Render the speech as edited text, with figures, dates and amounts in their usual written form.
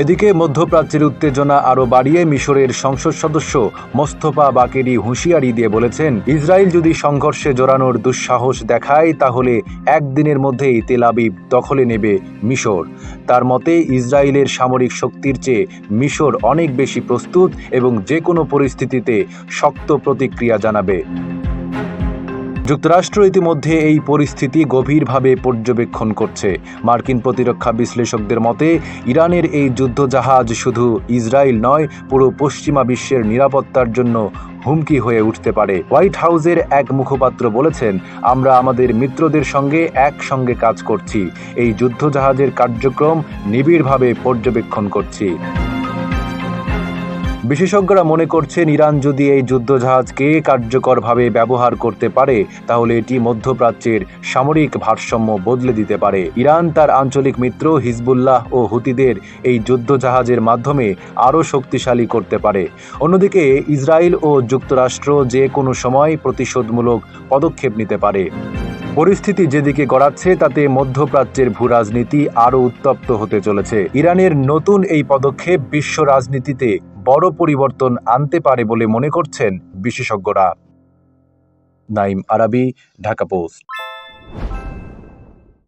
এদিকে মধ্যপ্রাচ্যের উত্তেজনা আরও বাড়িয়ে মিশরের সংসদ সদস্য মোস্তফা বাকেরি হুঁশিয়ারি দিয়ে বলেছেন, ইসরায়েল যদি সংঘর্ষে জড়ানোর দুঃসাহস দেখায় তাহলে একদিনের মধ্যেই তেল আবিব দখলে নেবে মিশর। তার মতে, ইসরায়েলের সামরিক শক্তির চেয়ে মিশর অনেক বেশি প্রস্তুত এবং যে কোনো পরিস্থিতিতে শক্ত প্রতিক্রিয়া জানাবে। যুক্তরাষ্ট্র ইতিমধ্যে এই পরিস্থিতি গভীরভাবে পর্যবেক্ষণ করছে। মার্কিন প্রতিরক্ষা বিশ্লেষকদের মতে, ইরানের এই যুদ্ধজাহাজ শুধু ইসরায়েল নয়, পুরো পশ্চিমা বিশ্বের নিরাপত্তার জন্য হুমকি হয়ে উঠতে পারে। হোয়াইট হাউসের এক মুখপাত্র বলেছেন, আমরা আমাদের মিত্রদের সঙ্গে একসঙ্গে কাজ করছি, এই যুদ্ধজাহাজের কার্যক্রম নিবিড়ভাবে পর্যবেক্ষণ করছি। বিশেষজ্ঞরা মনে করছেন, ইরান যদি এই যুদ্ধজাহাজকে কার্যকরভাবে ব্যবহার করতে পারে তাহলে এটি মধ্যপ্রাচ্যের সামরিক ভারসাম্য বদলে দিতে পারে। ইরান তার আঞ্চলিক মিত্র হিজবুল্লাহ ও হুতিদের এই যুদ্ধজাহাজের মাধ্যমে আরও শক্তিশালী করতে পারে। অন্যদিকে ইসরায়েল ও যুক্তরাষ্ট্র যে কোনো সময় প্রতিশোধমূলক পদক্ষেপ নিতে পারে। পরিস্থিতি যেদিকে গড়াচ্ছে তাতে মধ্যপ্রাচ্যের ভূরাজনীতি আরও উত্তপ্ত হতে চলেছে। ইরানের নতুন এই পদক্ষেপ বিশ্ব রাজনীতিতে বড় পরিবর্তন আনতে পারে বলে মনে করছেন বিশেষজ্ঞরা। নাইম আরাবী, ঢাকা পোস্ট।